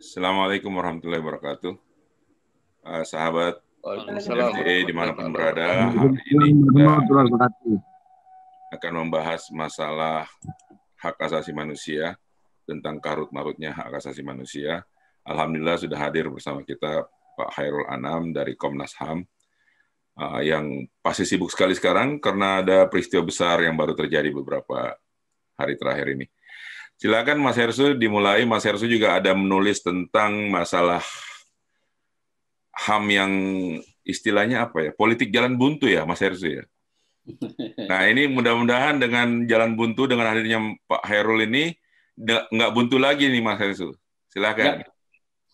Assalamualaikum warahmatullahi wabarakatuh. Sahabat Waalaikumsalam FDE dimanapun berada, warahmatullahi hari ini kita akan membahas masalah hak asasi manusia, tentang karut-marutnya hak asasi manusia. Alhamdulillah sudah hadir bersama kita Pak Khairul Anam dari Komnas HAM, yang pasti sibuk sekali sekarang karena ada peristiwa besar yang baru terjadi beberapa hari terakhir ini. Silakan Mas Hersu dimulai. Mas Hersu juga ada menulis tentang masalah HAM yang istilahnya apa ya? Politik jalan buntu ya, Mas Hersu ya. Nah ini mudah-mudahan dengan jalan buntu, dengan hadirnya Pak Khairul ini, nggak buntu lagi nih Mas Hersu. Silakan. Ya.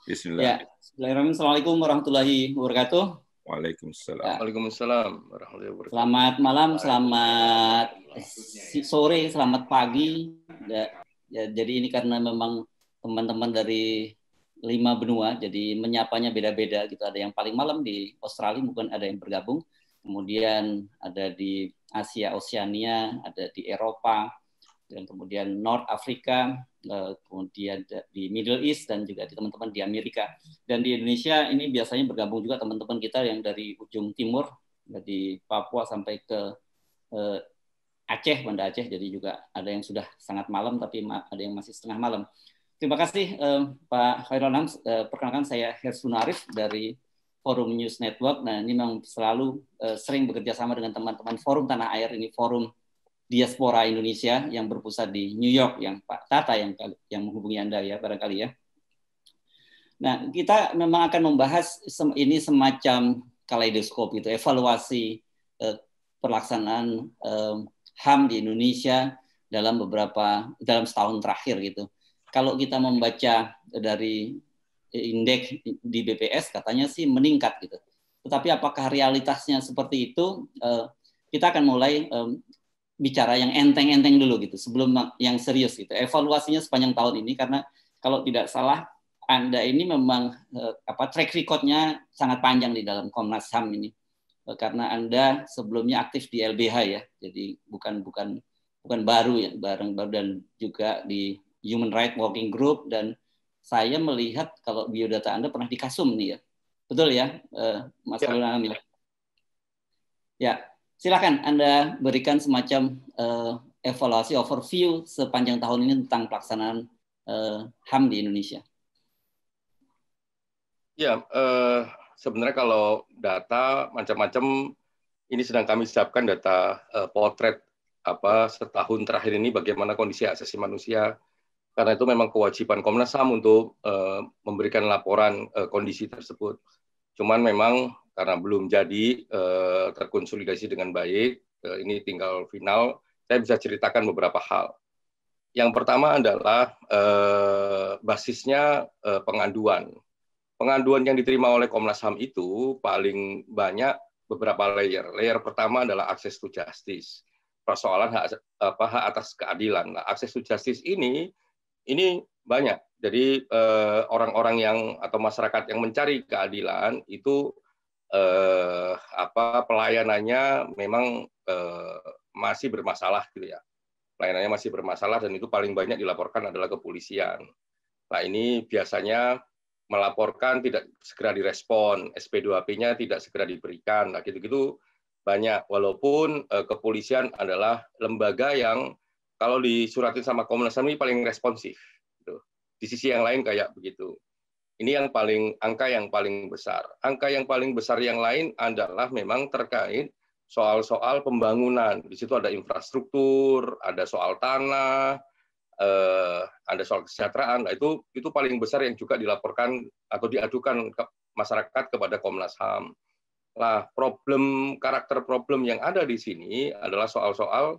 Bismillah. Ya. Assalamualaikum warahmatullahi wabarakatuh. Waalaikumsalam. Ya. Waalaikumsalam warahmatullahi wabarakatuh. Selamat malam, selamat sore, selamat pagi. Ya, jadi ini karena memang teman-teman dari 5 benua, jadi menyapanya beda-beda gitu. Ada yang paling malam di Australia, mungkin ada yang bergabung. Kemudian ada di Asia, Oceania, ada di Eropa, dan kemudian North Afrika, kemudian di Middle East, dan juga di teman-teman di Amerika. Dan di Indonesia ini biasanya bergabung juga teman-teman kita yang dari ujung timur, dari Papua sampai ke Aceh, Banda Aceh, jadi juga ada yang sudah sangat malam, tapi ada yang masih setengah malam. Terima kasih Pak Khairul Anam. Perkenalkan saya Hersun Arif dari Forum News Network. Nah ini memang selalu sering bekerja sama dengan teman-teman Forum Tanah Air, ini Forum Diaspora Indonesia yang berpusat di New York, yang Pak Tata yang menghubungi Anda ya barangkali ya. Nah kita memang akan membahas ini semacam kaleidoskop itu, evaluasi pelaksanaan HAM di Indonesia dalam setahun terakhir gitu. Kalau kita membaca dari indeks di BPS katanya sih meningkat gitu. Tetapi apakah realitasnya seperti itu? Kita akan mulai bicara yang enteng-enteng dulu gitu sebelum yang serius gitu. Evaluasinya sepanjang tahun ini, karena kalau tidak salah Anda ini memang track record-nya sangat panjang di dalam Komnas HAM ini. Karena Anda sebelumnya aktif di LBH ya, jadi bukan baru ya, baru dan juga di Human Rights Working Group, dan saya melihat kalau biodata Anda pernah di Kasum nih ya, betul ya, Mas Khairul Anam ya. Ya, silakan Anda berikan semacam evaluasi overview sepanjang tahun ini tentang pelaksanaan HAM di Indonesia. Ya. Sebenarnya kalau data macam-macam ini sedang kami siapkan data potret setahun terakhir ini bagaimana kondisi hak asasi manusia, karena itu memang kewajiban Komnas HAM untuk memberikan laporan kondisi tersebut. Cuman memang karena belum jadi terkonsolidasi dengan baik, ini tinggal final, saya bisa ceritakan beberapa hal. Yang pertama adalah basisnya pengaduan. Pengaduan yang diterima oleh Komnas HAM itu paling banyak beberapa layer. Layer pertama adalah access to justice, persoalan hak atas keadilan. Nah, access to justice ini banyak. Jadi orang-orang atau masyarakat yang mencari keadilan itu pelayanannya memang masih bermasalah gitu ya. Pelayanannya masih bermasalah dan itu paling banyak dilaporkan adalah kepolisian. Nah, ini biasanya melaporkan tidak segera direspon, SP2P-nya tidak segera diberikan, nah gitu-gitu banyak. Walaupun kepolisian adalah lembaga yang kalau disuratin sama Komnas HAM ini paling responsif. Gitu. Di sisi yang lain kayak begitu. Ini angka yang paling besar. Angka yang paling besar yang lain adalah memang terkait soal-soal pembangunan. Di situ ada infrastruktur, ada soal tanah, ada soal kesejahteraan. Nah, itu paling besar yang juga dilaporkan atau diadukan ke masyarakat kepada Komnas HAM. Nah, karakter problem yang ada di sini adalah soal-soal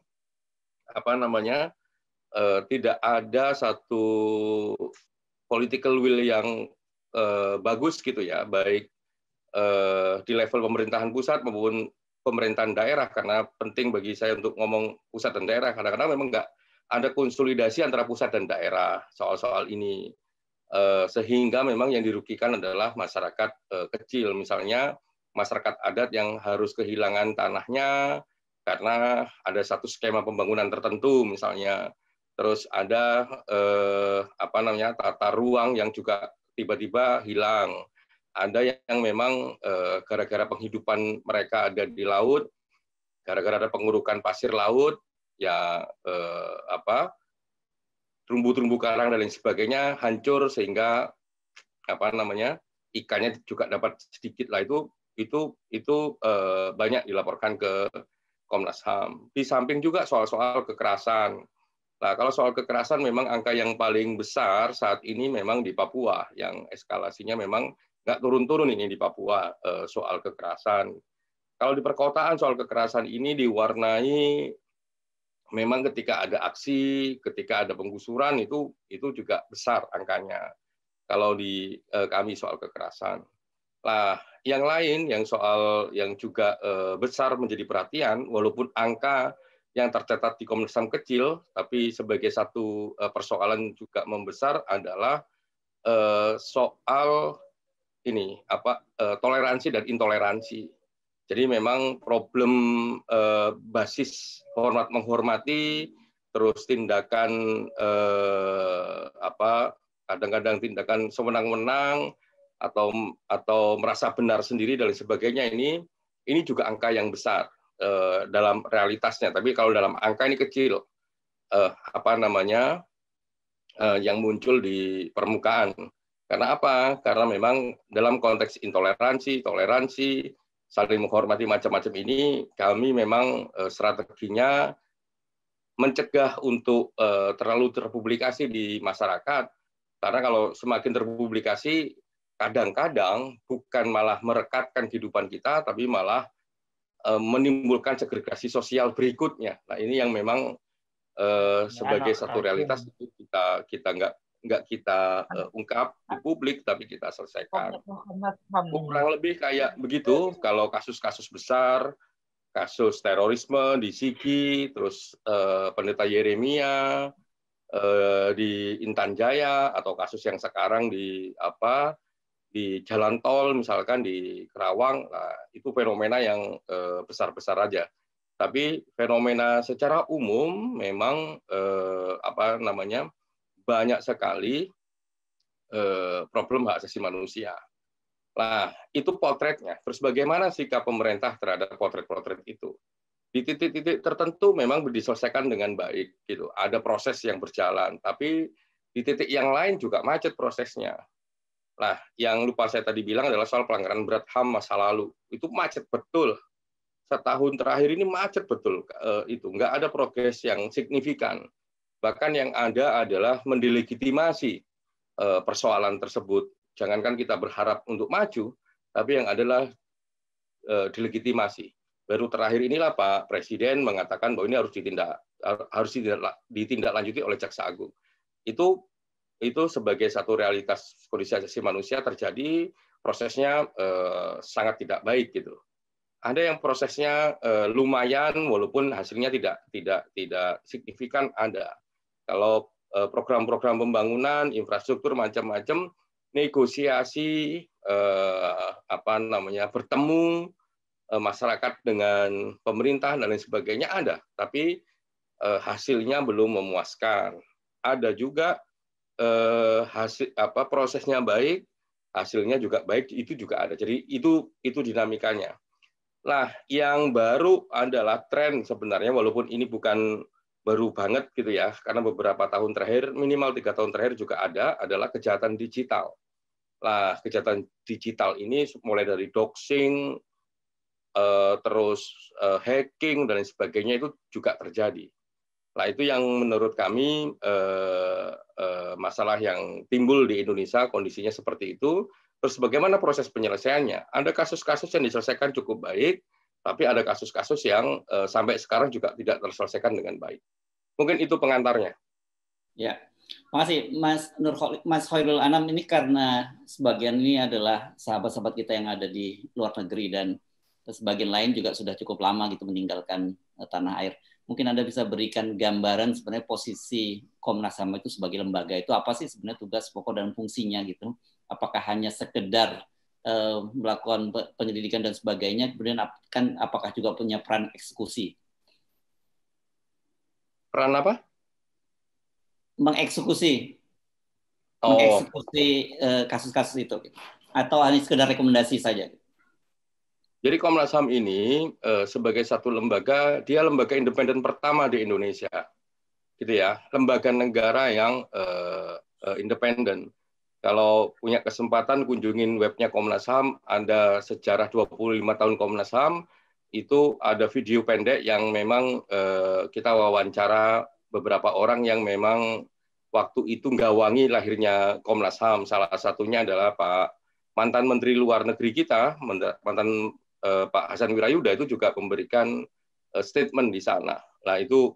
tidak ada satu political will yang bagus gitu ya, baik di level pemerintahan pusat maupun pemerintahan daerah, karena penting bagi saya untuk ngomong pusat dan daerah, kadang-kadang memang nggak ada konsolidasi antara pusat dan daerah soal-soal ini, sehingga memang yang dirugikan adalah masyarakat kecil, misalnya masyarakat adat yang harus kehilangan tanahnya karena ada satu skema pembangunan tertentu misalnya, terus ada tata ruang yang juga tiba-tiba hilang. Ada yang memang gara-gara penghidupan mereka ada di laut, gara-gara ada pengurukan pasir laut, ya terumbu-terumbu karang dan lain sebagainya hancur sehingga ikannya juga dapat sedikit lah. Itu banyak dilaporkan ke Komnas HAM. Di samping juga soal-soal kekerasan. Nah, kalau soal kekerasan memang angka yang paling besar saat ini memang di Papua, yang eskalasinya memang nggak turun-turun ini di Papua soal kekerasan. Kalau di perkotaan soal kekerasan ini diwarnai memang ketika ada aksi, ketika ada penggusuran itu juga besar angkanya. Kalau di kami soal kekerasan. Nah, yang lain yang soal yang juga besar menjadi perhatian, walaupun angka yang tercatat di Komnas HAM kecil, tapi sebagai satu persoalan juga membesar adalah soal ini toleransi dan intoleransi. Jadi memang problem basis hormat menghormati, terus tindakan kadang-kadang tindakan sewenang-wenang atau merasa benar sendiri dan sebagainya, ini juga angka yang besar dalam realitasnya. Tapi kalau dalam angka ini kecil, yang muncul di permukaan. Karena apa? Karena memang dalam konteks intoleransi, toleransi, saling menghormati macam-macam ini, kami memang strateginya mencegah untuk terlalu terpublikasi di masyarakat. Karena kalau semakin terpublikasi, kadang-kadang bukan malah merekatkan kehidupan kita, tapi malah menimbulkan segregasi sosial berikutnya. Nah, ini yang memang sebagai satu realitas itu kita nggak kita ungkap di publik, tapi kita selesaikan. Kurang lebih kayak begitu. Kalau kasus-kasus besar, kasus terorisme di Sigi, terus Pendeta Yeremia di Intan Jaya, atau kasus yang sekarang di Jalan Tol misalkan di Kerawang, nah, itu fenomena yang besar-besar aja. Tapi fenomena secara umum memang banyak sekali problem hak asasi manusia. Nah, itu potretnya. Terus bagaimana sikap pemerintah terhadap potret-potret itu? Di titik-titik tertentu memang diselesaikan dengan baik, gitu. Ada proses yang berjalan, tapi di titik yang lain juga macet prosesnya. Nah, yang lupa saya tadi bilang adalah soal pelanggaran berat HAM masa lalu. Itu macet betul. Setahun terakhir ini macet betul. Itu nggak ada progres yang signifikan. Bahkan yang ada adalah mendelegitimasi persoalan tersebut. Jangankan kita berharap untuk maju, tapi yang adalah delegitimasi. Baru terakhir inilah Pak Presiden mengatakan bahwa ini harus ditindaklanjuti oleh Jaksa Agung. Itu sebagai satu realitas kondisi asasi manusia terjadi, prosesnya sangat tidak baik gitu. Ada yang prosesnya lumayan walaupun hasilnya tidak signifikan ada. Kalau program-program pembangunan, infrastruktur macam-macam, negosiasi bertemu masyarakat dengan pemerintah dan lain sebagainya ada, tapi hasilnya belum memuaskan. Ada juga prosesnya baik, hasilnya juga baik, itu juga ada. Jadi itu dinamikanya. Nah, yang baru adalah tren sebenarnya, walaupun ini bukan baru banget gitu ya, karena beberapa tahun terakhir, minimal 3 tahun terakhir juga adalah kejahatan digital. Nah, kejahatan digital ini mulai dari doxing, terus hacking dan lain sebagainya itu juga terjadi. Nah, itu yang menurut kami masalah yang timbul di Indonesia, kondisinya seperti itu. Terus bagaimana proses penyelesaiannya? Ada kasus-kasus yang diselesaikan cukup baik, tapi ada kasus-kasus yang sampai sekarang juga tidak terselesaikan dengan baik. Mungkin itu pengantarnya. Ya, makasih Mas Khairul Anam. Ini karena sebagian ini adalah sahabat-sahabat kita yang ada di luar negeri dan sebagian lain juga sudah cukup lama gitu meninggalkan tanah air. Mungkin Anda bisa berikan gambaran sebenarnya posisi Komnas HAM itu sebagai lembaga itu apa sih sebenarnya tugas pokok dan fungsinya gitu? Apakah hanya sekedar melakukan penyelidikan dan sebagainya, kemudian kan apakah juga punya peran eksekusi? Peran apa? Mengeksekusi. mengeksekusi kasus-kasus itu, atau hanya sekedar rekomendasi saja? Jadi Komnas HAM ini sebagai satu lembaga, dia lembaga independen pertama di Indonesia, gitu ya, lembaga negara yang independen. Kalau punya kesempatan kunjungin webnya Komnas HAM, ada sejarah 25 tahun Komnas HAM, itu ada video pendek yang memang kita wawancara beberapa orang yang memang waktu itu nggawangi lahirnya Komnas HAM. Salah satunya adalah mantan Menteri Luar Negeri kita, mantan Pak Hasan Wirayuda, itu juga memberikan statement di sana. Nah, itu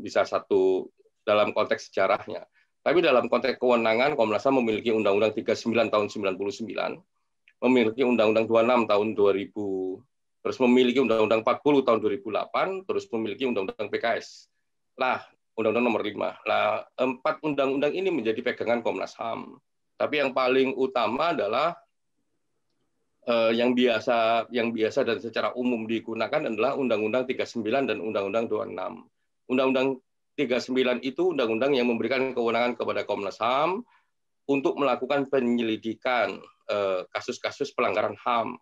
bisa satu dalam konteks sejarahnya. Tapi dalam konteks kewenangan, Komnas HAM memiliki Undang-Undang 39 tahun 99, memiliki Undang-Undang 26 tahun 2000, terus memiliki Undang-Undang 40 tahun 2008, terus memiliki Undang-Undang PKS. Nah, Undang-Undang nomor 5. Nah, 4 undang-undang ini menjadi pegangan Komnas HAM. Tapi yang paling utama adalah yang biasa dan secara umum digunakan adalah Undang-Undang 39 dan Undang-Undang 26. Undang-Undang 39 itu undang-undang yang memberikan kewenangan kepada Komnas HAM untuk melakukan penyelidikan kasus-kasus pelanggaran HAM.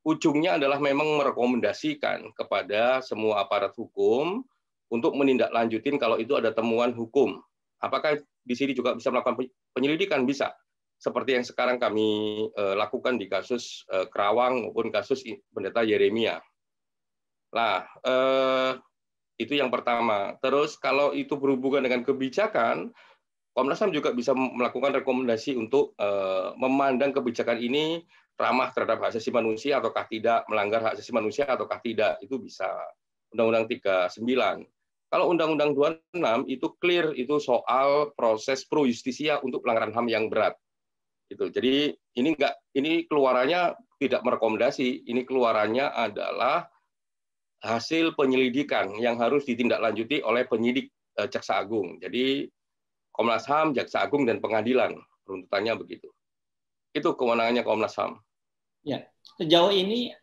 Ujungnya adalah memang merekomendasikan kepada semua aparat hukum untuk menindaklanjutin kalau itu ada temuan hukum. Apakah di sini juga bisa melakukan penyelidikan? Bisa. Seperti yang sekarang kami lakukan di kasus Kerawang maupun kasus Pendeta Yeremia. Nah, itu yang pertama. Terus kalau itu berhubungan dengan kebijakan, Komnas HAM juga bisa melakukan rekomendasi untuk memandang kebijakan ini ramah terhadap hak asasi manusia ataukah tidak, melanggar hak asasi manusia ataukah tidak, itu bisa. Undang-Undang 39. Kalau Undang-Undang 26 itu clear, itu soal proses pro justisia untuk pelanggaran HAM yang berat. Gitu. Jadi ini keluarannya tidak merekomendasi, ini keluarannya adalah hasil penyelidikan yang harus ditindaklanjuti oleh penyidik Jaksa Agung. Jadi Komnas HAM, Jaksa Agung, dan pengadilan, runtutannya begitu. Itu kewenangannya Komnas HAM. Ya, sejauh ini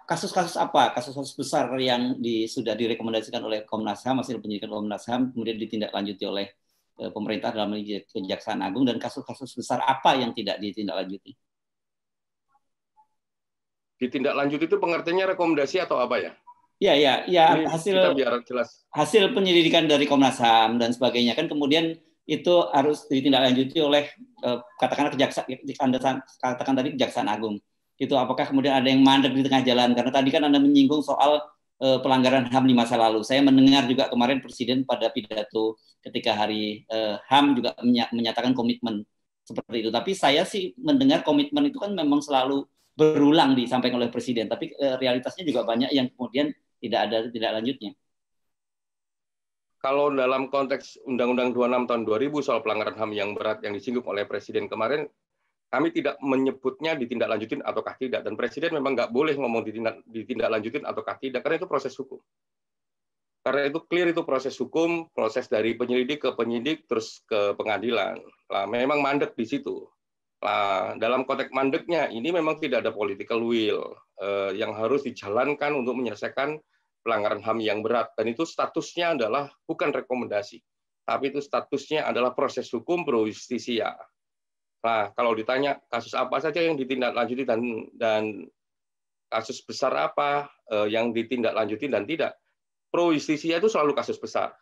kasus-kasus apa, kasus-kasus besar yang sudah direkomendasikan oleh Komnas HAM, hasil penyidikan Komnas HAM, kemudian ditindaklanjuti oleh pemerintah dalam Kejaksaan Agung, dan kasus-kasus besar apa yang tidak ditindaklanjuti? Ditindaklanjuti itu pengertiannya rekomendasi atau apa ya? Ya, hasil penyelidikan dari Komnas HAM dan sebagainya kan kemudian itu harus ditindaklanjuti oleh katakanlah katakan tadi Kejaksaan Agung. Itu apakah kemudian ada yang mandek di tengah jalan? Karena tadi kan Anda menyinggung soal pelanggaran HAM di masa lalu. Saya mendengar juga kemarin Presiden pada pidato ketika hari HAM juga menyatakan komitmen seperti itu. Tapi saya sih mendengar komitmen itu kan memang selalu berulang disampaikan oleh Presiden. Tapi realitasnya juga banyak yang kemudian tidak ada lanjutnya. Kalau dalam konteks Undang-Undang 26 tahun 2000 soal pelanggaran HAM yang berat yang disinggung oleh Presiden kemarin, kami tidak menyebutnya ditindaklanjutin ataukah tidak. Dan Presiden memang nggak boleh ngomong ditindaklanjutin ataukah tidak, karena itu proses hukum. Karena itu clear, itu proses hukum, proses dari penyelidik ke penyidik, terus ke pengadilan. Nah, memang mandek di situ. Nah, dalam konteks mandeknya, ini memang tidak ada political will yang harus dijalankan untuk menyelesaikan pelanggaran HAM yang berat. Dan itu statusnya adalah bukan rekomendasi, tapi itu statusnya adalah proses hukum pro justisia. Nah, kalau ditanya kasus apa saja yang ditindaklanjuti dan kasus besar apa yang ditindaklanjuti dan tidak, pro justisia itu selalu kasus besar.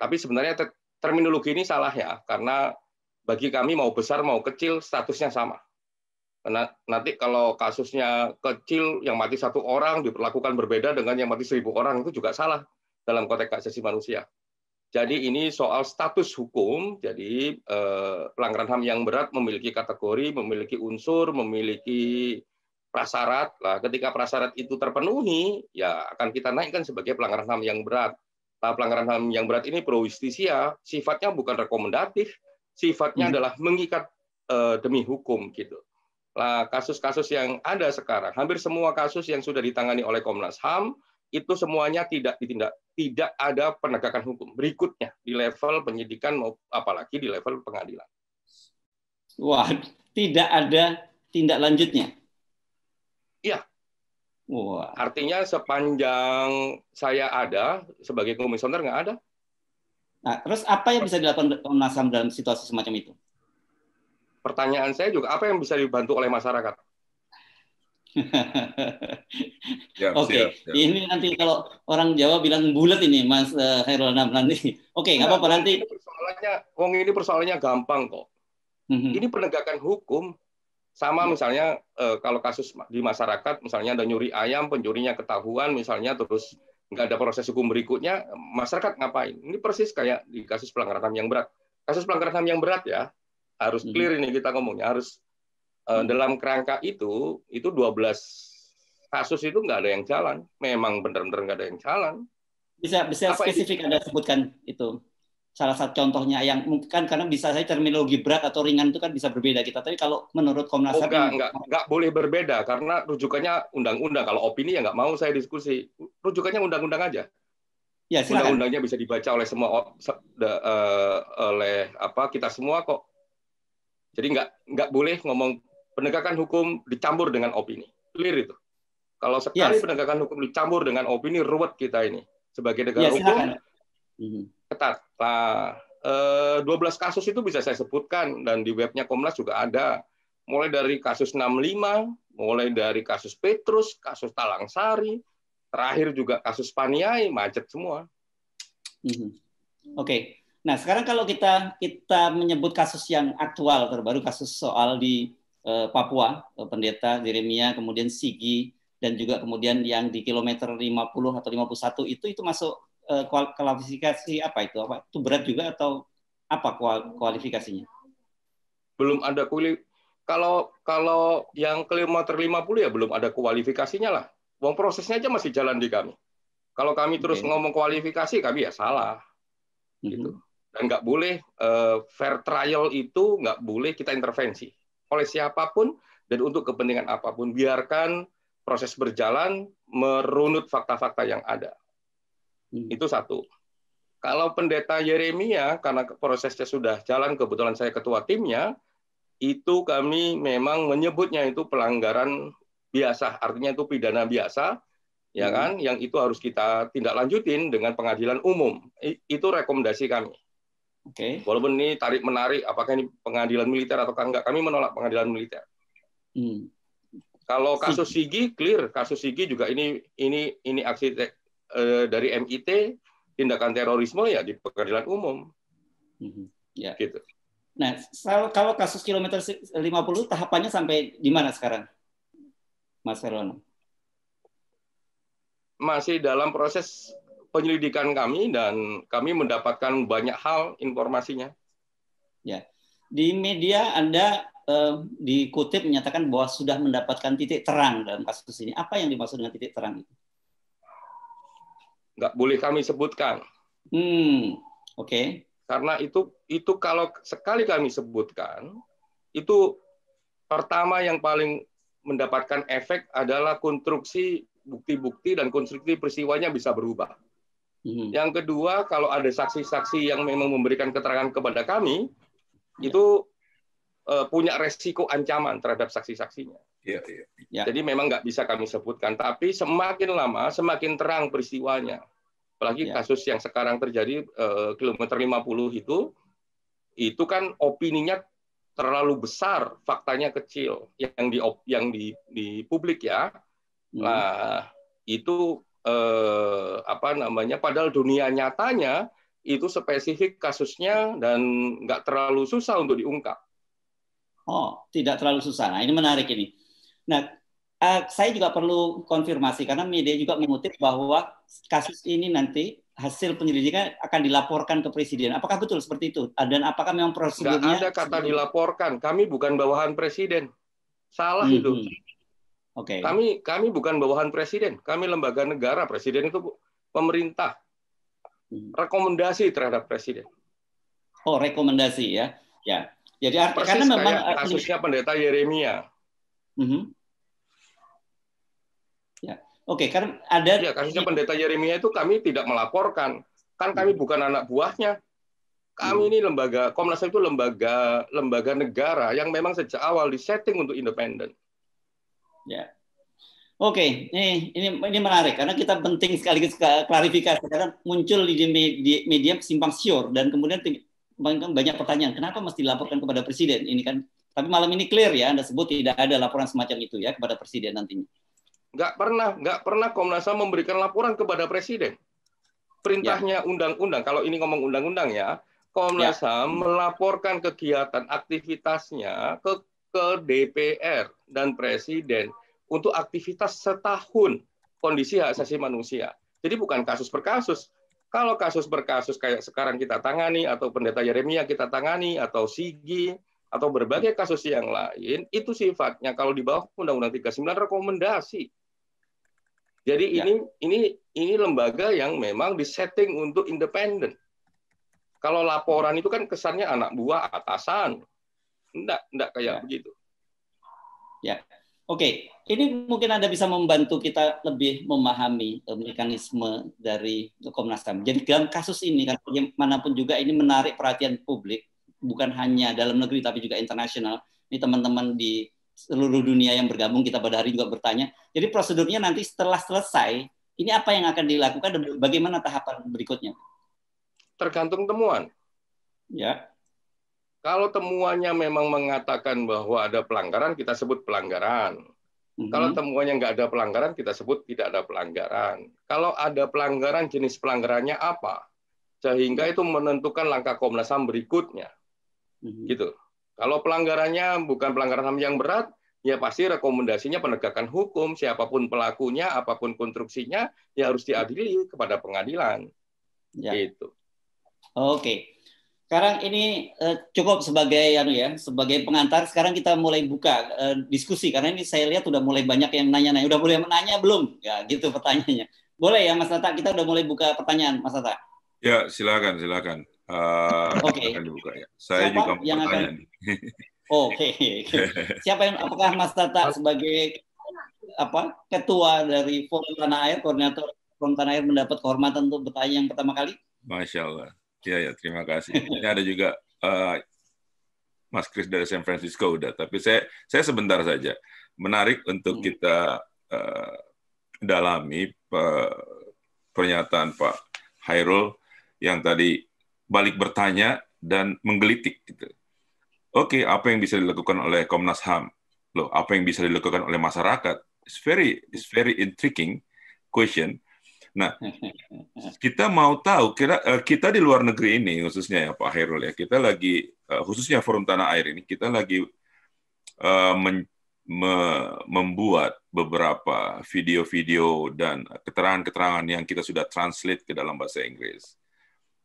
Tapi sebenarnya terminologi ini salah ya, karena bagi kami mau besar mau kecil statusnya sama. Karena nanti kalau kasusnya kecil yang mati 1 orang diperlakukan berbeda dengan yang mati 1000 orang, itu juga salah dalam konteks hak asasi manusia. Jadi ini soal status hukum, jadi pelanggaran HAM yang berat memiliki kategori, memiliki unsur, memiliki prasyarat. Nah, ketika prasyarat itu terpenuhi, ya akan kita naikkan sebagai pelanggaran HAM yang berat. Nah, pelanggaran HAM yang berat ini pro justisia, sifatnya bukan rekomendatif, sifatnya adalah mengikat demi hukum gitu. Nah, kasus-kasus yang ada sekarang, hampir semua kasus yang sudah ditangani oleh Komnas HAM itu semuanya tidak ada penegakan hukum berikutnya di level penyidikan, apalagi di level pengadilan. Wah, tidak ada tindak lanjutnya. Iya. Wah. Artinya sepanjang saya ada sebagai komisioner nggak ada. Nah, terus apa yang bisa dilakukan Komnas HAM dalam situasi semacam itu? Pertanyaan saya juga, apa yang bisa dibantu oleh masyarakat? Oke, ini nanti kalau orang Jawa bilang bulat ini, Mas Khairul Anam nanti. Oke, nggak apa-apa nanti. Ini persoalannya gampang kok. Ini penegakan hukum. Sama misalnya kalau kasus di masyarakat, misalnya ada nyuri ayam, pencurinya ketahuan, misalnya terus nggak ada proses hukum berikutnya, masyarakat ngapain? Ini persis kayak di kasus pelanggaran HAM yang berat. Kasus pelanggaran HAM yang berat ya, harus clear ini kita ngomongnya, harus dalam kerangka itu 12 kasus itu nggak ada yang jalan. Memang benar-benar nggak ada yang jalan. Bisa spesifik Anda sebutkan itu? Salah satu contohnya yang mungkin kan karena bisa saya terminologi berat atau ringan itu kan bisa berbeda kita. Tapi kalau menurut Komnas HAM nggak boleh berbeda karena rujukannya undang-undang. Kalau opini ya nggak mau saya diskusi. Rujukannya undang-undang aja. Ya, undang-undangnya bisa dibaca oleh semua oleh kita semua kok. Jadi nggak boleh ngomong penegakan hukum dicampur dengan opini. Clear itu. Kalau sekali penegakan hukum dicampur dengan opini, ruwet kita ini sebagai negara hukum. Ketat. Nah, 12 kasus itu bisa saya sebutkan dan di webnya Komnas juga ada. Mulai dari kasus 65, mulai dari kasus Petrus, kasus Talang Sari, terakhir juga kasus Paniai, macet semua. Oke. Nah, sekarang kalau kita menyebut kasus yang aktual terbaru, kasus soal di Papua, Pendeta Yeremia, kemudian Sigi, dan juga kemudian yang di kilometer 50 atau 51 itu masuk kualifikasi apa itu? Apa itu berat juga atau apa kualifikasinya? Belum ada kalau yang kilometer 50 ya belum ada kualifikasinya lah. Wong prosesnya aja masih jalan di kami. Kalau kami terus ngomong kualifikasi, kami ya salah. Gitu. Dan nggak boleh fair trial itu nggak boleh kita intervensi oleh siapapun dan untuk kepentingan apapun. Biarkan proses berjalan merunut fakta-fakta yang ada. Itu satu. Kalau Pendeta Yeremia, karena prosesnya sudah jalan, kebetulan saya ketua timnya, itu kami memang menyebutnya itu pelanggaran biasa, artinya itu pidana biasa, ya kan? Yang itu harus kita tindak lanjutin dengan pengadilan umum. Itu rekomendasi kami. Walaupun ini tarik menarik, apakah ini pengadilan militer atau enggak, kami menolak pengadilan militer. Kalau kasus Sigi clear, kasus Sigi juga ini aksi dari MIT, tindakan terorisme ya di pengadilan umum. Gitu. Nah, kalau kasus kilometer 50 tahapannya sampai di mana sekarang, Mas Herwono? Masih dalam proses penyelidikan kami dan kami mendapatkan banyak hal informasinya. Ya, di media Anda dikutip menyatakan bahwa sudah mendapatkan titik terang dalam kasus ini. Apa yang dimaksud dengan titik terang itu? Nggak boleh kami sebutkan. Oke. Karena itu kalau sekali kami sebutkan, itu pertama yang paling mendapatkan efek adalah konstruksi bukti-bukti dan konstruksi peristiwanya bisa berubah. Yang kedua, kalau ada saksi-saksi yang memang memberikan keterangan kepada kami, itu punya resiko ancaman terhadap saksi-saksinya. Jadi memang nggak bisa kami sebutkan, tapi semakin lama semakin terang peristiwanya. Apalagi kasus yang sekarang terjadi kilometer 50 itu kan opininya terlalu besar, faktanya kecil yang di publik ya. Nah, itu padahal dunia nyatanya itu spesifik kasusnya dan nggak terlalu susah untuk diungkap. Oh, tidak terlalu susah. Nah, ini menarik ini. Nah, saya juga perlu konfirmasi karena media juga mengutip bahwa kasus ini nanti hasil penyelidikan akan dilaporkan ke presiden. Apakah betul seperti itu? Dan apakah memang prosedurnya? Nggak ada kata dilaporkan. Kami bukan bawahan presiden. Salah itu. Kami bukan bawahan presiden. Kami lembaga negara. Presiden itu pemerintah. Rekomendasi terhadap presiden. Oh, rekomendasi ya. Ya. Jadi karena memang kasusnya Pendeta Yeremia. Ya. Oke, karena ada kasusnya Pendeta Yeremia itu kami tidak melaporkan. Kan kami bukan anak buahnya. Kami ini Komnas HAM itu lembaga negara yang memang sejak awal disetting untuk independen. Ya. Oke, ini menarik karena kita penting sekaligus klarifikasi karena muncul di media simpang siur dan kemudian banyak pertanyaan kenapa mesti dilaporkan kepada presiden ini kan, tapi malam ini clear ya, Anda sebut tidak ada laporan semacam itu ya kepada presiden nantinya. Nggak pernah Komnas HAM memberikan laporan kepada presiden. Perintahnya undang-undang, kalau ini ngomong undang-undang ya, Komnas HAM melaporkan kegiatan aktivitasnya ke DPR dan presiden untuk aktivitas setahun kondisi hak asasi manusia. Jadi bukan kasus per kasus. Kalau kasus per kasus kayak sekarang kita tangani, atau Pendeta Yeremia kita tangani, atau Sigi, atau berbagai kasus yang lain, itu sifatnya kalau di bawah Undang-Undang 39 rekomendasi. Jadi ini lembaga yang memang disetting untuk independen. Kalau laporan itu kan kesannya anak buah atasan. Enggak kayak begitu. Ya. Oke, ini mungkin Anda bisa membantu kita lebih memahami mekanisme dari Komnas HAM. Jadi dalam kasus ini, kan bagaimanapun juga ini menarik perhatian publik, bukan hanya dalam negeri tapi juga internasional. Ini teman-teman di seluruh dunia yang bergabung, kita pada hari juga bertanya. Jadi prosedurnya nanti setelah selesai, ini apa yang akan dilakukan dan bagaimana tahapan berikutnya? Tergantung temuan. Ya. Kalau temuannya memang mengatakan bahwa ada pelanggaran, kita sebut pelanggaran. Kalau temuannya nggak ada pelanggaran, kita sebut tidak ada pelanggaran. Kalau ada pelanggaran, jenis pelanggarannya apa? Sehingga itu menentukan langkah Komnas HAM berikutnya. Gitu. Kalau pelanggarannya bukan pelanggaran HAM yang berat, ya pasti rekomendasinya penegakan hukum, siapapun pelakunya, apapun konstruksinya, ya harus diadili kepada pengadilan. Gitu. Oke. Sekarang ini cukup sebagai sebagai pengantar. Sekarang kita mulai buka diskusi karena ini saya lihat udah mulai banyak yang nanya-nanya. Udah boleh menanya belum? Ya gitu pertanyaannya. Boleh ya Mas Tata, kita udah mulai buka pertanyaan Mas Tata. Ya silakan. Oke. Dibuka ya. Saya juga mau bertanya nih. Oke. Siapa yang apakah Mas Tata sebagai ketua dari Forum Tanah Air, koordinator Forum Tanah Air mendapat kehormatan untuk bertanya yang pertama kali? Masya Allah. Ya, terima kasih. Ini ada juga Mas Kris dari San Francisco udah, tapi saya sebentar saja. Menarik untuk kita dalami pernyataan Pak Khairul yang tadi balik bertanya dan menggelitik gitu. Oke, apa yang bisa dilakukan oleh Komnas HAM? Loh, apa yang bisa dilakukan oleh masyarakat? It's very intriguing question. Nah, kita mau tahu, kita di luar negeri ini, khususnya ya Pak Khairul ya, kita lagi, khususnya Forum Tanah Air ini, kita lagi membuat beberapa video-video dan keterangan-keterangan yang kita sudah translate ke dalam bahasa Inggris.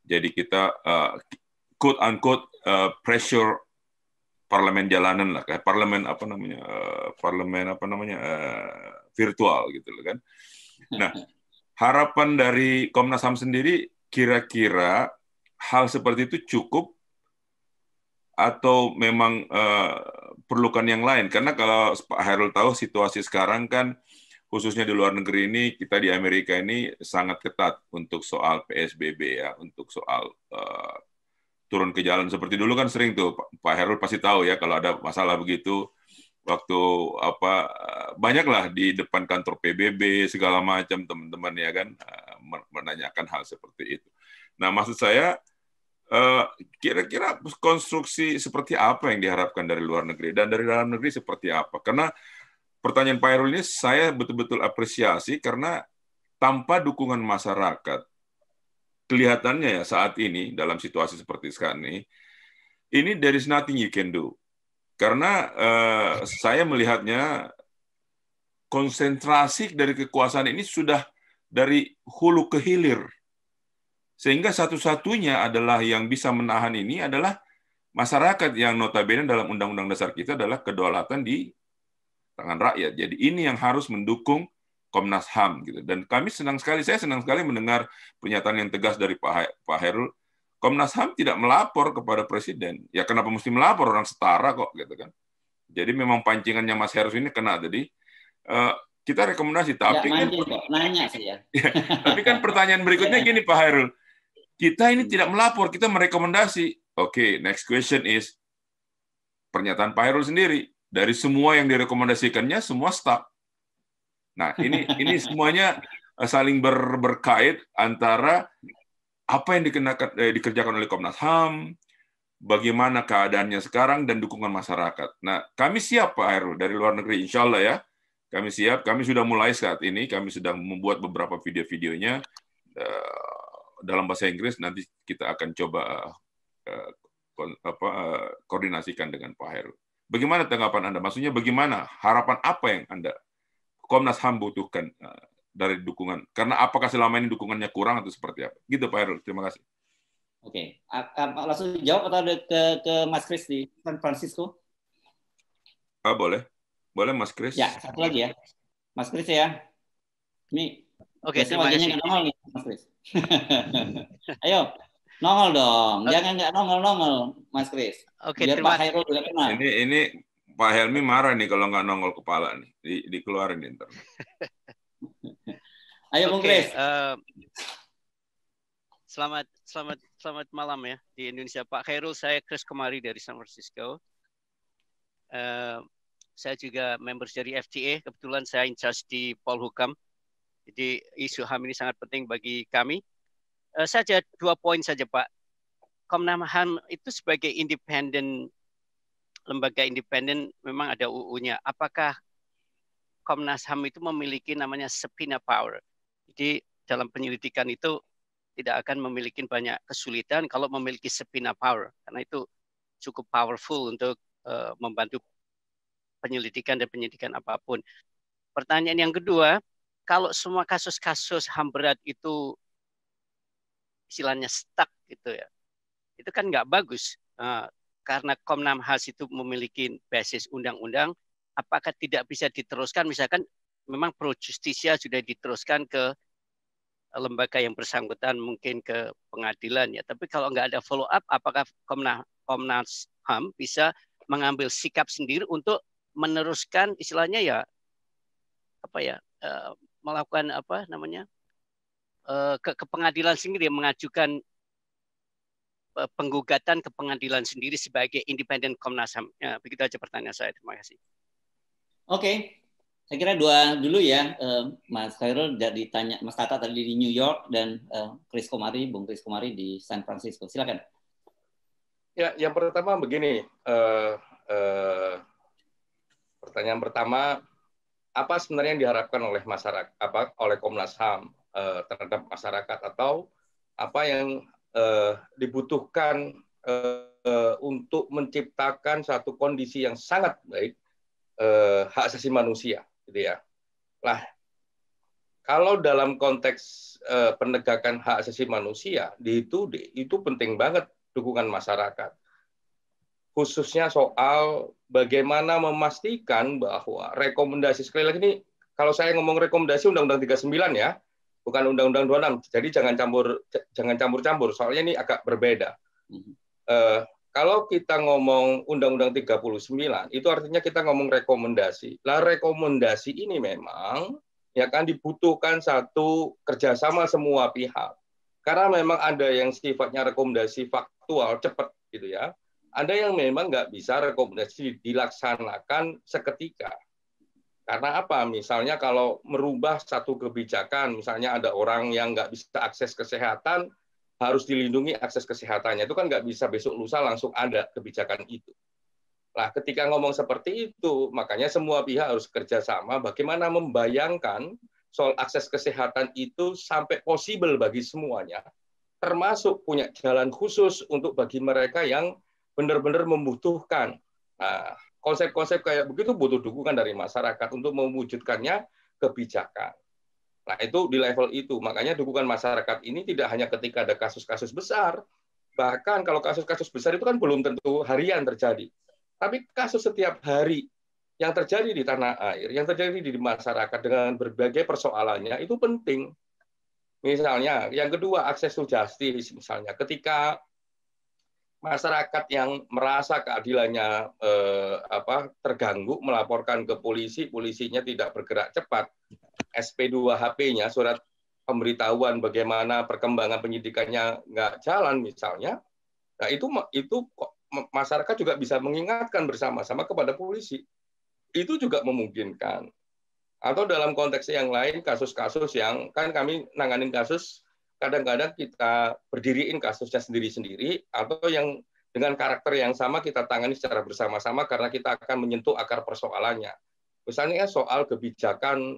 Jadi kita, quote-unquote, pressure parlemen jalanan lah, kayak parlemen virtual gitu kan. Nah, harapan dari Komnas HAM sendiri, kira-kira hal seperti itu cukup atau memang perlukan yang lain? Karena kalau Pak Khairul tahu situasi sekarang kan, khususnya di luar negeri ini, kita di Amerika ini sangat ketat untuk soal PSBB ya, untuk soal turun ke jalan. Seperti dulu kan sering tuh, Pak Khairul pasti tahu ya, kalau ada masalah begitu, waktu banyaklah di depan kantor PBB segala macam teman-teman ya kan menanyakan hal seperti itu. Nah, maksud saya kira-kira konstruksi seperti apa yang diharapkan dari luar negeri dan dari dalam negeri seperti apa? Karena pertanyaan Pak Khairul ini saya betul-betul apresiasi karena tanpa dukungan masyarakat, kelihatannya ya saat ini dalam situasi seperti sekarang ini there is nothing you can do. Karena saya melihatnya konsentrasi dari kekuasaan ini sudah dari hulu ke hilir. Sehingga satu-satunya adalah yang bisa menahan ini adalah masyarakat yang notabene dalam Undang-Undang Dasar kita adalah kedaulatan di tangan rakyat. Jadi ini yang harus mendukung Komnas HAM gitu. Dan saya senang sekali mendengar pernyataan yang tegas dari Pak Khairul. Komnas HAM tidak melapor kepada presiden. Ya kenapa mesti melapor, orang setara kok gitu kan. Jadi memang pancingannya Mas Heru ini kena tadi. Kita rekomendasi, tapi ya, nanya saya. Tapi kan pertanyaan berikutnya gini Pak Khairul. Kita ini tidak melapor, kita merekomendasi. Oke, next question is pernyataan Pak Khairul sendiri. Dari semua yang direkomendasikannya semua stuck. Nah, ini semuanya saling berkait antara apa yang dikerjakan oleh Komnas HAM, bagaimana keadaannya sekarang, dan dukungan masyarakat. Nah, kami siap, Pak Hairul, dari luar negeri, insya Allah ya. Kami siap, kami sudah mulai saat ini, kami sudah membuat beberapa video-videonya dalam bahasa Inggris, nanti kita akan coba koordinasikan dengan Pak Hairul. Bagaimana tanggapan Anda? Maksudnya bagaimana, harapan apa yang Anda, Komnas HAM butuhkan dari dukungan? Karena apakah selama ini dukungannya kurang atau seperti apa? Gitu Pak Hairul, terima kasih. Oke, langsung jawab atau ke Mas Kris di San Francisco? Boleh Mas Kris. Ya, satu lagi ya, Mas Kris ya. Ini Oke, terima wajahnya kasih. nggak nongol nih, Mas Kris. Ayo, nongol dong. Jangan nggak nongol, Mas Kris. Oke, biar Pak Hairul juga kenal. Ini Pak Helmi marah nih kalau nggak nongol kepala nih, dikeluarin nih ntar. Ayo, Bung Kris. Selamat malam ya di Indonesia, Pak Hairul. Saya Kris Komari dari San Francisco. Saya juga members dari FTA. Kebetulan saya in charge di Polhukam. Jadi isu HAM ini sangat penting bagi kami. Saja 2 poin saja, Pak. Komnas HAM itu sebagai lembaga independen memang ada UU-nya. Apakah Komnas HAM itu memiliki namanya subpoena power? Jadi dalam penyelidikan itu tidak akan memiliki banyak kesulitan kalau memiliki subpoena power, karena itu cukup powerful untuk membantu penyelidikan dan penyidikan apapun. Pertanyaan yang kedua, kalau semua kasus-kasus HAM berat itu istilahnya stuck gitu ya, itu kan nggak bagus. Karena Komnas HAM itu memiliki basis undang-undang, apakah tidak bisa diteruskan? Misalkan memang pro justisia sudah diteruskan ke lembaga yang bersangkutan, mungkin ke pengadilan ya. Tapi kalau nggak ada follow up, apakah Komnas HAM bisa mengambil sikap sendiri untuk meneruskan istilahnya ya melakukan ke pengadilan sendiri, mengajukan penggugatan ke pengadilan sendiri sebagai independen Komnas HAM. Ya, begitu aja pertanyaan saya. Terima kasih. Oke. Saya kira dua dulu ya, Mas Hairul ditanya Mas Tata tadi di New York dan Bung Kris Komari di San Francisco. Silakan. Ya, yang pertama begini, pertanyaan pertama, apa sebenarnya yang diharapkan oleh masyarakat, oleh Komnas HAM terhadap masyarakat, atau apa yang dibutuhkan untuk menciptakan satu kondisi yang sangat baik hak asasi manusia, gitu ya. Lah, kalau dalam konteks penegakan hak asasi manusia itu penting banget dukungan masyarakat, khususnya soal bagaimana memastikan bahwa rekomendasi, sekali lagi ini kalau saya ngomong rekomendasi Undang-Undang 39 ya, bukan Undang-Undang 26, jadi jangan campur-campur, soalnya ini agak berbeda. Kalau kita ngomong Undang-Undang 39, itu artinya kita ngomong rekomendasi. Lah rekomendasi ini memang ya kan dibutuhkan satu kerjasama semua pihak. Karena memang ada yang sifatnya rekomendasi faktual, cepat gitu ya. Ada yang memang nggak bisa rekomendasi dilaksanakan seketika. Karena apa? Misalnya kalau merubah satu kebijakan, misalnya ada orang yang nggak bisa akses kesehatan, harus dilindungi akses kesehatannya. Itu kan nggak bisa besok lusa langsung ada kebijakan itu. Nah, ketika ngomong seperti itu, makanya semua pihak harus kerjasama bagaimana membayangkan soal akses kesehatan itu sampai possible bagi semuanya, termasuk punya jalan khusus untuk bagi mereka yang benar-benar membutuhkan. Nah, konsep-konsep kayak begitu butuh dukungan dari masyarakat untuk mewujudkannya kebijakan. Nah, itu di level itu. Makanya dukungan masyarakat ini tidak hanya ketika ada kasus-kasus besar, bahkan kalau kasus-kasus besar itu kan belum tentu harian terjadi. Tapi kasus setiap hari yang terjadi di tanah air, yang terjadi di masyarakat dengan berbagai persoalannya, itu penting. Misalnya, yang kedua, akses to justice. Misalnya, ketika masyarakat yang merasa keadilannya terganggu melaporkan ke polisi, polisinya tidak bergerak cepat, SP2HP-nya, surat pemberitahuan bagaimana perkembangan penyidikannya nggak jalan misalnya, nah itu masyarakat juga bisa mengingatkan bersama-sama kepada polisi. Itu juga memungkinkan. Atau dalam konteks yang lain, kasus-kasus yang kan kami nanganin kasus, kadang-kadang kita berdiriin kasusnya sendiri-sendiri, atau yang dengan karakter yang sama kita tangani secara bersama-sama karena kita akan menyentuh akar persoalannya. Misalnya soal kebijakan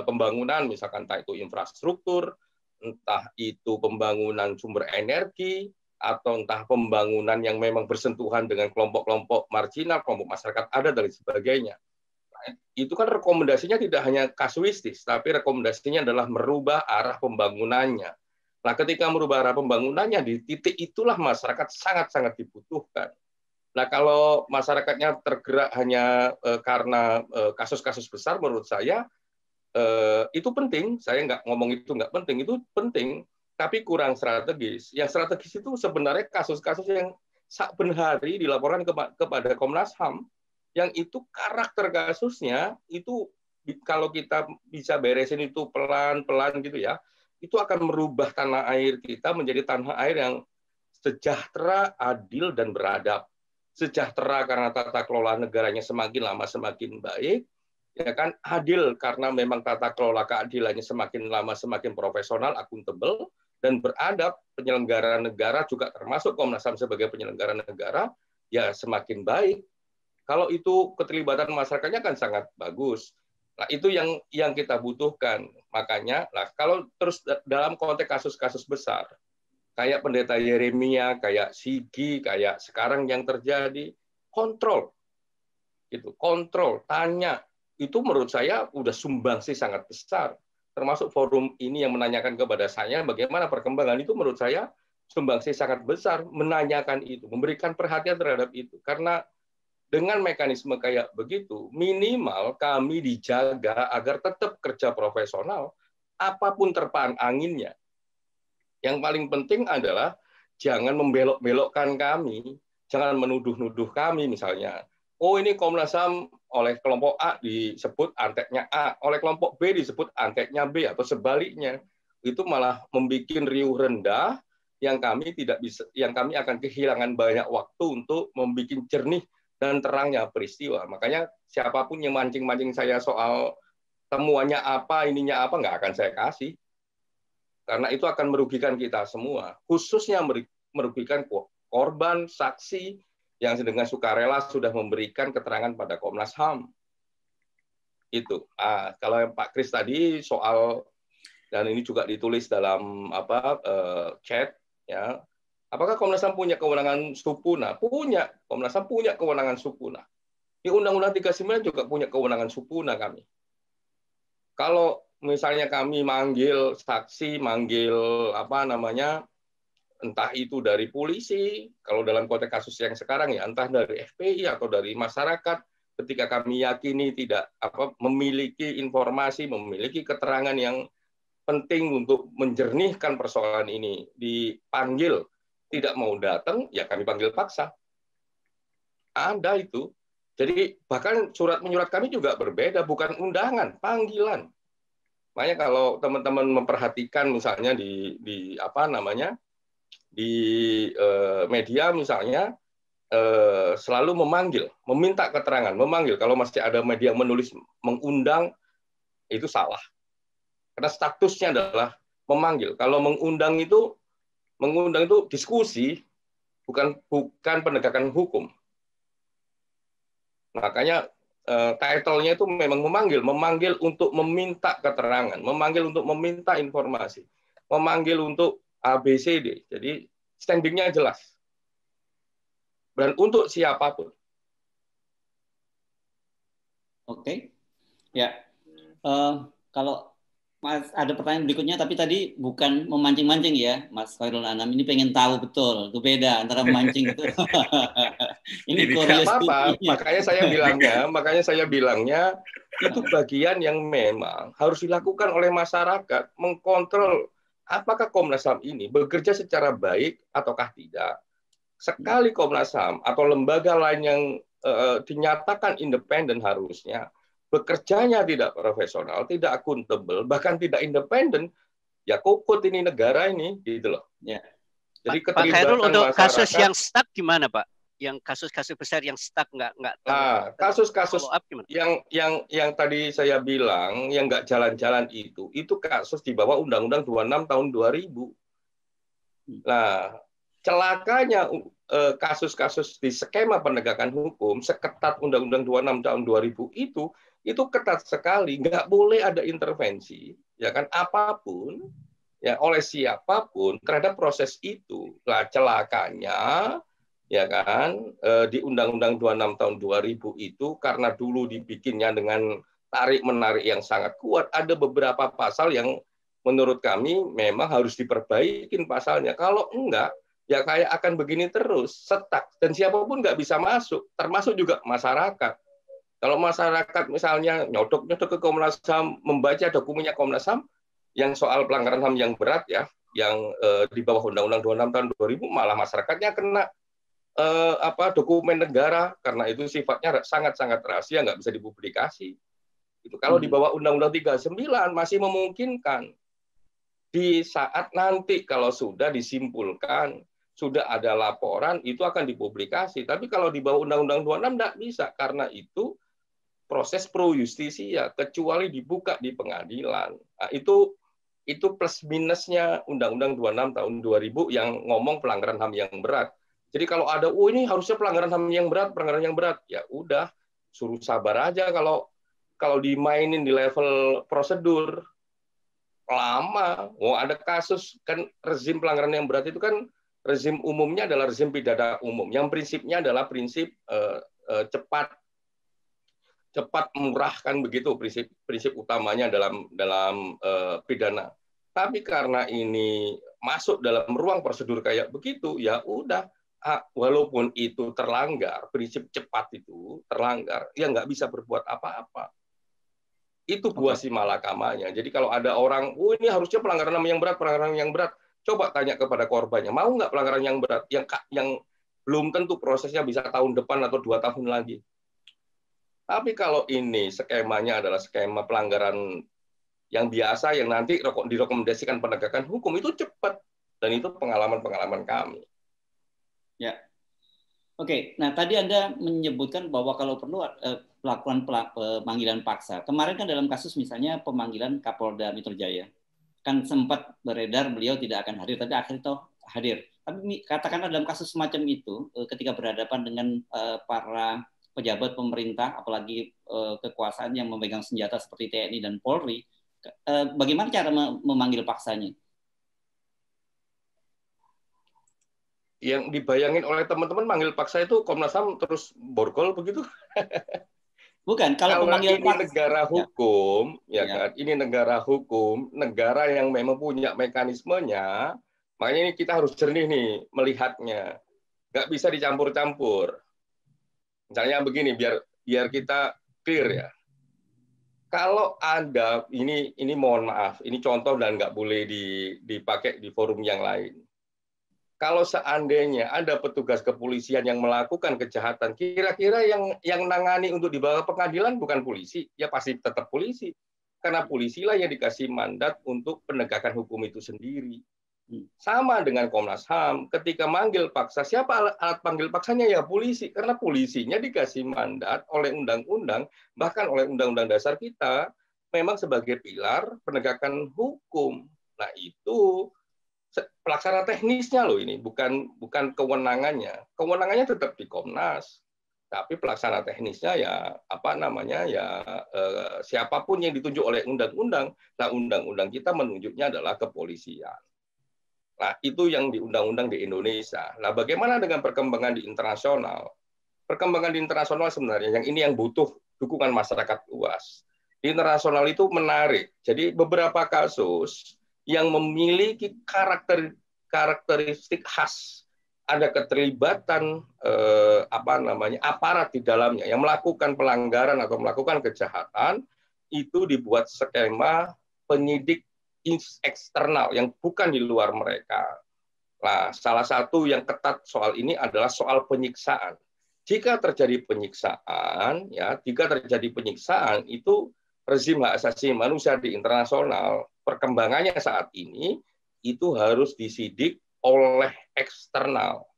pembangunan, misalkan entah itu infrastruktur, entah itu pembangunan sumber energi, atau entah pembangunan yang memang bersentuhan dengan kelompok-kelompok marginal, kelompok masyarakat adat, dan sebagainya. Itu kan rekomendasinya tidak hanya kasuistis, tapi rekomendasinya adalah merubah arah pembangunannya. Nah, ketika merubah arah pembangunannya, di titik itulah masyarakat sangat-sangat dibutuhkan. Nah, kalau masyarakatnya tergerak hanya karena kasus-kasus besar, menurut saya itu penting. Saya nggak ngomong itu nggak penting, itu penting, tapi kurang strategis. Yang strategis itu sebenarnya kasus-kasus yang saben hari dilaporkan kepada Komnas HAM, yang itu karakter kasusnya itu kalau kita bisa beresin itu pelan-pelan gitu ya, itu akan merubah tanah air kita menjadi tanah air yang sejahtera, adil, dan beradab. Sejahtera karena tata kelola negaranya semakin lama semakin baik, ya kan, adil karena memang tata kelola keadilannya semakin lama semakin profesional, akuntabel, dan beradab. Penyelenggara negara juga termasuk Komnas HAM sebagai penyelenggara negara ya semakin baik. Kalau itu keterlibatan masyarakatnya kan sangat bagus. Nah, itu yang kita butuhkan. Makanya, nah, kalau terus dalam konteks kasus-kasus besar, kayak Pendeta Yeremia, kayak Sigi, kayak sekarang yang terjadi, kontrol. Gitu, kontrol, tanya. Itu menurut saya udah sumbangsi sangat besar. Termasuk forum ini yang menanyakan kepada saya bagaimana perkembangan itu, menurut saya sumbangsi sangat besar menanyakan itu, memberikan perhatian terhadap itu. Karena dengan mekanisme kayak begitu, minimal kami dijaga agar tetap kerja profesional, apapun terpaan anginnya. Yang paling penting adalah jangan membelok-belokkan kami, jangan menuduh-nuduh kami misalnya. Oh, ini Komnas HAM oleh kelompok A disebut anteknya A, oleh kelompok B disebut anteknya B, atau sebaliknya. Itu malah membuat riuh rendah yang kami akan kehilangan banyak waktu untuk membuat jernih dan terangnya peristiwa. Makanya siapapun yang mancing-mancing saya soal temuannya apa, ininya apa, nggak akan saya kasih. Karena itu akan merugikan kita semua. Khususnya merugikan korban, saksi, yang dengan sukarela sudah memberikan keterangan pada Komnas HAM. Itu. Kalau yang Pak Kris tadi soal, dan ini juga ditulis dalam chat, ya, apakah Komnas HAM punya kewenangan supuna? Punya. Komnas HAM punya kewenangan supuna. Di Undang-Undang 39 juga punya kewenangan supuna kami. Kalau misalnya kami manggil saksi, manggil entah itu dari polisi, kalau dalam konteks kasus yang sekarang ya, entah dari FPI atau dari masyarakat, ketika kami yakini tidak memiliki informasi, memiliki keterangan yang penting untuk menjernihkan persoalan ini, dipanggil, tidak mau datang, ya kami panggil paksa. Ada itu. Jadi bahkan surat menyurat kami juga berbeda, bukan undangan, panggilan. Makanya kalau teman-teman memperhatikan misalnya di media misalnya selalu memanggil, meminta keterangan, memanggil. Kalau masih ada media menulis mengundang, itu salah. Karena statusnya adalah memanggil. Kalau mengundang itu diskusi, bukan penegakan hukum. Makanya title-nya itu memang memanggil untuk meminta keterangan, memanggil untuk meminta informasi, memanggil untuk ABCD. Jadi standing-nya jelas. Dan untuk siapapun. Oke. Ya. Kalau Mas ada pertanyaan berikutnya, tapi tadi bukan memancing-mancing ya, Mas Khairul Anam. Ini pengen tahu betul, itu beda antara memancing itu. Ini tidak apa-apa. Makanya saya bilangnya itu bagian yang memang harus dilakukan oleh masyarakat, mengkontrol apakah Komnas HAM ini bekerja secara baik ataukah tidak. Sekali Komnas HAM atau lembaga lain yang dinyatakan independen harusnya bekerjanya tidak profesional, tidak akuntabel, bahkan tidak independen, ya kokot ini negara ini, gitu loh. Ya. Jadi Pak Khairul, untuk kasus yang stuck gimana, Pak? yang kasus-kasus besar yang stuck nggak kasus-kasus follow up gimana? yang tadi saya bilang yang nggak jalan-jalan itu kasus di bawah Undang-Undang 26 tahun 2000. Nah, celakanya kasus-kasus di skema penegakan hukum seketat Undang-Undang 26 tahun 2000 itu ketat sekali, nggak boleh ada intervensi, ya kan, apapun ya oleh siapapun terhadap proses itu. Lah celakanya ya kan di Undang-Undang 26 tahun 2000 itu karena dulu dibikinnya dengan tarik-menarik yang sangat kuat, ada beberapa pasal yang menurut kami memang harus diperbaikin pasalnya. Kalau enggak, ya kayak akan begini terus, setak, dan siapapun nggak bisa masuk, termasuk juga masyarakat. Kalau masyarakat misalnya nyodok-nyodok ke Komnas HAM, membaca dokumennya Komnas HAM yang soal pelanggaran HAM yang berat ya, yang di bawah Undang-Undang 26 tahun 2000, malah masyarakatnya kena dokumen negara karena itu sifatnya sangat-sangat rahasia, nggak bisa dipublikasi. Itu kalau di bawah Undang-Undang 39 masih memungkinkan. Di saat nanti kalau sudah disimpulkan, sudah ada laporan, itu akan dipublikasi. Tapi kalau di bawah Undang-Undang 26 tidak bisa, karena itu proses pro justisia, kecuali dibuka di pengadilan. Nah, itu plus minusnya Undang-Undang 26 tahun 2000 yang ngomong pelanggaran HAM yang berat. Jadi kalau ada, ini harusnya pelanggaran HAM yang berat, ya udah, suruh sabar aja kalau dimainin di level prosedur. Lama. Ada kasus kan rezim pelanggaran yang berat itu kan rezim umumnya adalah rezim pidana umum. Yang prinsipnya adalah prinsip cepat murah kan begitu prinsip utamanya dalam pidana. Tapi karena ini masuk dalam ruang prosedur kayak begitu, ya udah walaupun itu terlanggar, prinsip cepat itu terlanggar, ya nggak bisa berbuat apa-apa. Itu buah si malakamanya. Jadi kalau ada orang, ini harusnya pelanggaran HAM yang berat, coba tanya kepada korbannya, mau nggak pelanggaran yang berat, yang belum tentu prosesnya bisa tahun depan atau 2 tahun lagi. Tapi kalau ini skemanya adalah skema pelanggaran yang biasa, yang nanti direkomendasikan penegakan hukum, itu cepat. Dan itu pengalaman-pengalaman kami. Ya. Oke, nah tadi Anda menyebutkan bahwa kalau perlu melakukan pemanggilan paksa. Kemarin kan dalam kasus misalnya pemanggilan Kapolda Metro Jaya, kan sempat beredar beliau tidak akan hadir, tapi akhirnya toh hadir. Tapi katakanlah dalam kasus semacam itu, ketika berhadapan dengan para pejabat pemerintah, apalagi kekuasaan yang memegang senjata seperti TNI dan Polri, bagaimana cara memanggil paksanya? Yang dibayangin oleh teman-teman manggil paksa itu Komnas HAM terus borgol begitu? Bukan, kalau pemanggilan paksa ini negara hukum, ya kan? Ini negara hukum, negara yang memang punya mekanismenya. Makanya ini kita harus jernih nih melihatnya, nggak bisa dicampur-campur. Misalnya begini, biar kita clear ya. Kalau ada ini mohon maaf, ini contoh dan nggak boleh dipakai di forum yang lain. Kalau seandainya ada petugas kepolisian yang melakukan kejahatan, kira-kira yang nangani untuk dibawa ke pengadilan bukan polisi, ya pasti tetap polisi. Karena polisilah yang dikasih mandat untuk penegakan hukum itu sendiri. Sama dengan Komnas HAM, ketika manggil paksa, siapa alat panggil paksanya? Ya polisi, karena polisinya dikasih mandat oleh undang-undang, bahkan oleh undang-undang dasar kita, memang sebagai pilar penegakan hukum. Nah itu pelaksana teknisnya loh ini, bukan kewenangannya. Kewenangannya tetap di Komnas, tapi pelaksana teknisnya siapapun yang ditunjuk oleh undang-undang. Nah, undang-undang kita menunjuknya adalah kepolisian. Nah, itu yang di undang-undang di Indonesia. Nah, bagaimana dengan perkembangan di internasional? Perkembangan di internasional sebenarnya yang butuh dukungan masyarakat luas. Di internasional itu menarik. Jadi beberapa kasus yang memiliki karakteristik khas, ada keterlibatan aparat di dalamnya yang melakukan pelanggaran atau melakukan kejahatan, itu dibuat skema penyidik eksternal yang bukan di luar mereka. Nah, salah satu yang ketat soal ini adalah soal penyiksaan. Jika terjadi penyiksaan, itu rezim hak asasi manusia di internasional, perkembangannya saat ini itu harus disidik oleh eksternal.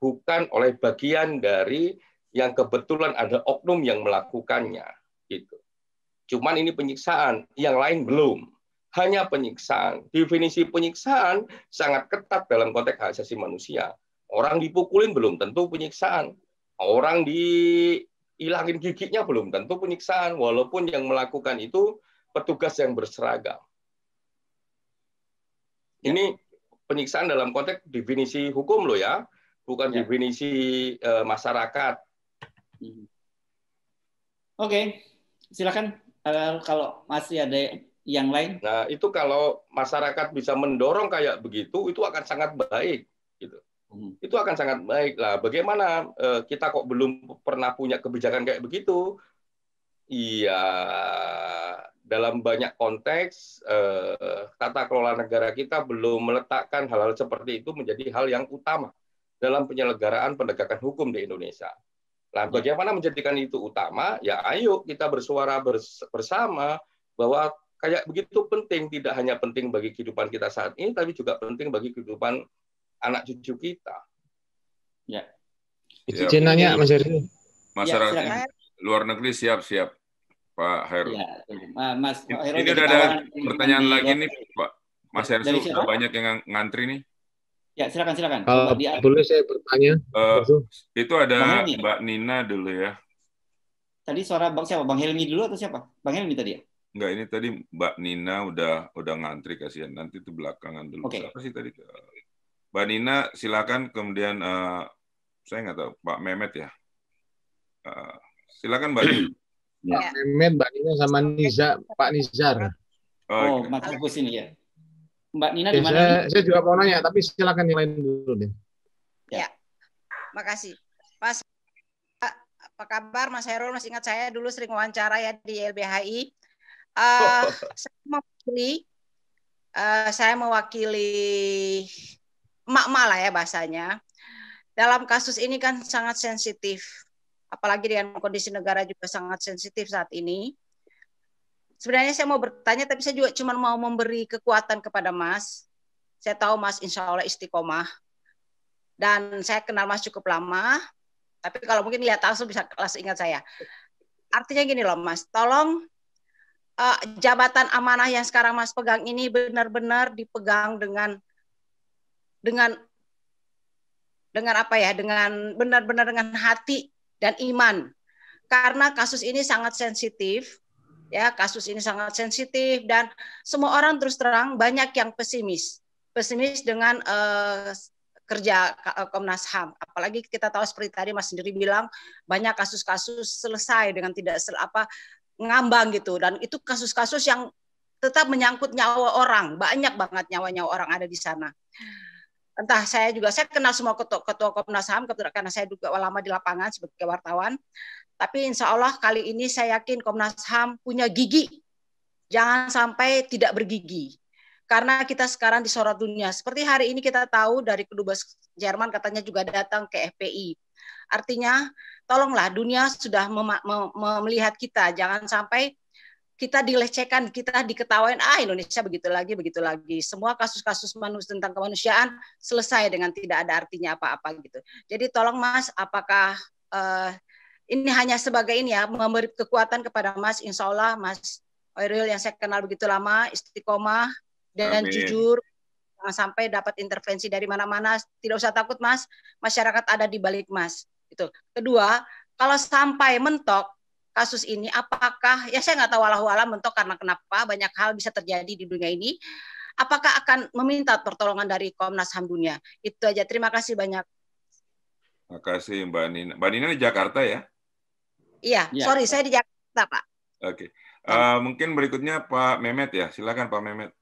bukan oleh bagian dari yang kebetulan ada oknum yang melakukannya. Gitu. Cuman ini penyiksaan, yang lain belum. Hanya penyiksaan. Definisi penyiksaan sangat ketat dalam konteks hak asasi manusia. Orang dipukulin belum tentu penyiksaan. Orang dihilangin giginya belum tentu penyiksaan, walaupun yang melakukan itu petugas yang berseragam. Ini penyiksaan dalam konteks definisi hukum loh ya, bukan definisi masyarakat. Oke, silakan kalau masih ada yang lain. Nah, itu kalau masyarakat bisa mendorong kayak begitu, itu akan sangat baik. Gitu. Itu akan sangat baik. Lah, bagaimana kita kok belum pernah punya kebijakan kayak begitu? Iya, dalam banyak konteks, tata kelola negara kita belum meletakkan hal-hal seperti itu menjadi hal yang utama dalam penyelenggaraan penegakan hukum di Indonesia. Nah, bagaimana menjadikan itu utama? Ya, ayo kita bersuara bersama bahwa kayak begitu penting, tidak hanya penting bagi kehidupan kita saat ini, tapi juga penting bagi kehidupan anak cucu kita. Ya. Izin nanya, Mas Heru. Masyarakat luar negeri siap-siap, Pak Heru. Ya, Mas Heru. Ini udah ada pertanyaan lagi nih, Pak. Mas Heru, sudah banyak yang ngantri nih. Ya, silakan. Boleh saya bertanya? Itu ada Mbak Nina dulu ya. Tadi suara Bang siapa? Bang Helmi dulu atau siapa? Bang Helmi tadi ya? Enggak, ini tadi Mbak Nina udah ngantri, kasihan. Nanti itu belakangan dulu. Siapa sih tadi? Mbak Nina, silakan. Kemudian saya nggak tahu, Pak Mehmet ya. Silakan Mbak Nina. Pak Mehmet, Mbak Nina sama Pak Nizar. Oh, Mas Agus ini ya. Mbak Nina di mana? Saya juga mau nanya, tapi silakan yang lain dulu deh. Ya, makasih. Mas, apa kabar Mas Herul? Masih ingat saya dulu sering wawancara ya di LBHI. Saya mewakili emak-emak lah ya bahasanya. Dalam kasus ini kan sangat sensitif, apalagi dengan kondisi negara juga sangat sensitif saat ini. Sebenarnya saya mau bertanya, tapi saya juga cuma mau memberi kekuatan kepada Mas. Saya tahu Mas insya Allah istiqomah. Dan saya kenal Mas cukup lama. Tapi kalau mungkin lihat langsung bisa langsung ingat saya. Artinya gini loh Mas, tolong jabatan amanah yang sekarang Mas pegang ini benar-benar dipegang dengan apa ya? Dengan benar-benar dengan hati dan iman. Karena kasus ini sangat sensitif. Ya, kasus ini sangat sensitif dan semua orang terus terang banyak yang pesimis dengan kerja Komnas HAM. Apalagi kita tahu seperti tadi Mas sendiri bilang banyak kasus-kasus selesai dengan tidak ngambang gitu, dan itu kasus-kasus yang tetap menyangkut nyawa orang, banyak banget nyawa-nyawa orang ada di sana. Entah saya kenal semua ketua Komnas HAM karena saya juga lama di lapangan sebagai wartawan. Tapi insya Allah kali ini saya yakin Komnas HAM punya gigi. Jangan sampai tidak bergigi. Karena kita sekarang disorot dunia. Seperti hari ini kita tahu dari kedubes Jerman katanya juga datang ke FPI. Artinya tolonglah dunia sudah melihat kita. Jangan sampai kita dilecehkan, kita diketawain, Indonesia begitu lagi. Semua kasus-kasus tentang kemanusiaan selesai dengan tidak ada artinya apa-apa gitu. Jadi tolong Mas, apakah ini hanya sebagai ini ya, memberi kekuatan kepada Mas, insya Allah Mas Oiril yang saya kenal begitu lama, istiqomah dan jujur, jangan sampai dapat intervensi dari mana-mana, tidak usah takut Mas, masyarakat ada di balik Mas. Itu. Kedua, kalau sampai mentok kasus ini, apakah, ya saya nggak tahu walau-walau mentok karena kenapa, banyak hal bisa terjadi di dunia ini, apakah akan meminta pertolongan dari Komnas HAM dunia? Itu aja, terima kasih banyak. Terima kasih Mbak Nina. Mbak Nina di Jakarta ya? Iya, sorry, saya di Jakarta, Pak. Oke. Mungkin berikutnya Pak Mehmet ya. Silakan Pak Mehmet.